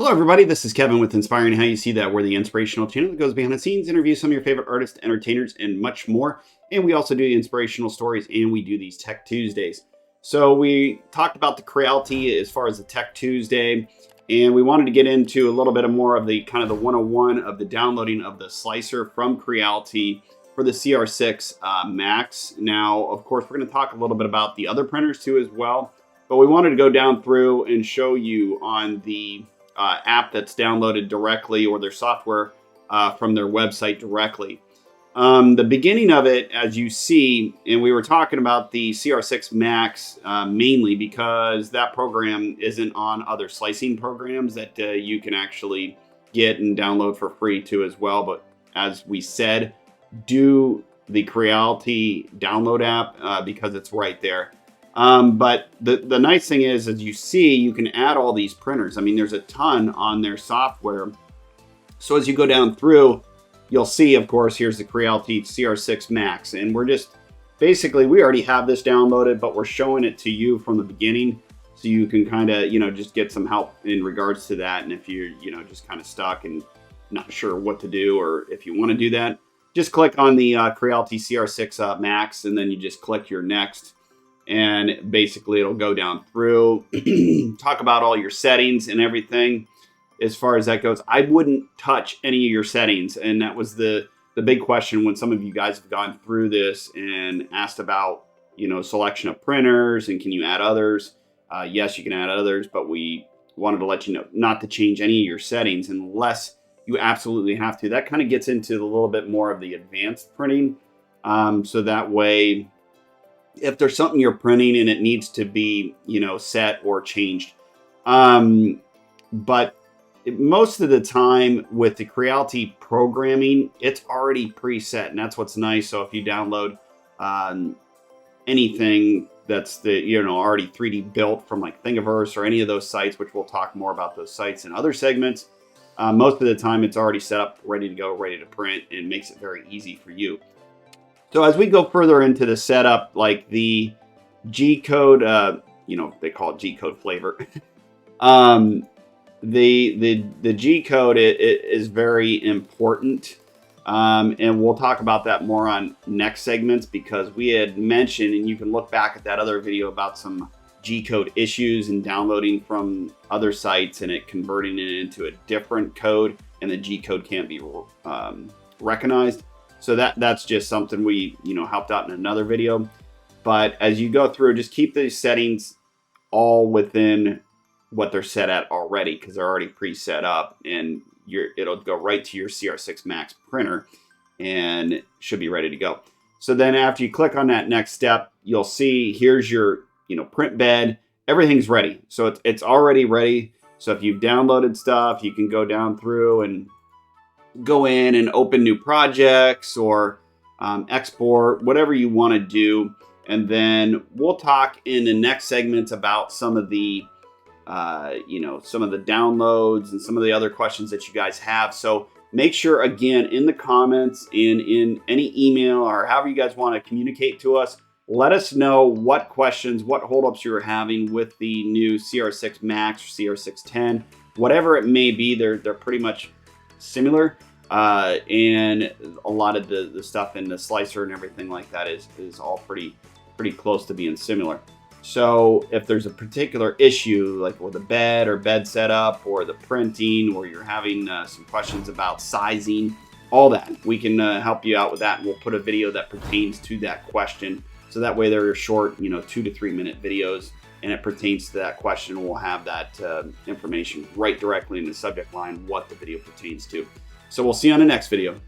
Hello everybody, this is Kevin with Inspiring How You See That. We're the inspirational channel that goes behind the scenes, interviews some of your favorite artists, entertainers, and much more. And we also do inspirational stories, and we do these Tech Tuesdays. So we talked about the Creality as far as the Tech Tuesday, and we wanted to get into a little bit more of the kind of the 101 of the downloading of the slicer from Creality for the CR6 Max. Now, of course, we're going to talk a little bit about the other printers too as well, but we wanted to go down through and show you on the app that's downloaded directly, or their software from their website directly. The beginning of it, as you see, and we were talking about the CR6 Max mainly because that program isn't on other slicing programs that you can actually get and download for free too as well. But as we said, do the Creality download app because it's right there. But the nice thing is, as you see, you can add all these printers. I mean, there's a ton on their software. So as you go down through, you'll see, of course, here's the Creality CR6 Max. And we're just, basically, we already have this downloaded, but we're showing it to you from the beginning. So you can kind of, just get some help in regards to that. And if you're, just kind of stuck and not sure what to do, or if you want to do that, just click on the Creality CR6 Max, and then you just click your next. And basically it'll go down through, talk about all your settings and everything. As far as that goes, I wouldn't touch any of your settings. And that was the big question when some of you guys have gone through this and asked about, selection of printers and can you add others? Yes, you can add others, but we wanted to let you know not to change any of your settings unless you absolutely have to. That kind of gets into a little bit more of the advanced printing. So that way, if there's something you're printing and it needs to be, set or changed. But most of the time with the Creality programming, it's already preset, and that's what's nice. So if you download anything that's already 3D built from like Thingiverse or any of those sites, which we'll talk more about those sites in other segments, most of the time it's already set up, ready to go, ready to print, and makes it very easy for you. So as we go further into the setup, like the G-code, they call it G-code flavor. The G-code is very important. And we'll talk about that more on next segments, because we had mentioned, and you can look back at that other video about some G-code issues and downloading from other sites and it converting it into a different code, and the G-code can't be recognized. So that's just something we, helped out in another video. But as you go through, just keep these settings all within what they're set at already, because they're already pre-set up, and it'll go right to your CR6 Max printer and should be ready to go. So then after you click on that next step, you'll see here's your, print bed. Everything's ready. So it's already ready. So if you've downloaded stuff, you can go down through and go in and open new projects or export, whatever you want to do. And then we'll talk in the next segments about some of the, some of the downloads and some of the other questions that you guys have. So make sure, again, in the comments, in any email, or however you guys want to communicate to us, let us know what questions, what holdups you're having with the new CR6 Max or CR610, whatever it may be. They're pretty much similar, and a lot of the stuff in the slicer and everything like that is all pretty close to being similar. So if there's a particular issue, like with the bed or bed setup or the printing, or you're having some questions about sizing, all that, we can help you out with that, and we'll put a video that pertains to that question. So that way they're short, 2 to 3 minute videos, and it pertains to that question. We'll have that information right directly in the subject line, what the video pertains to. So we'll see you on the next video.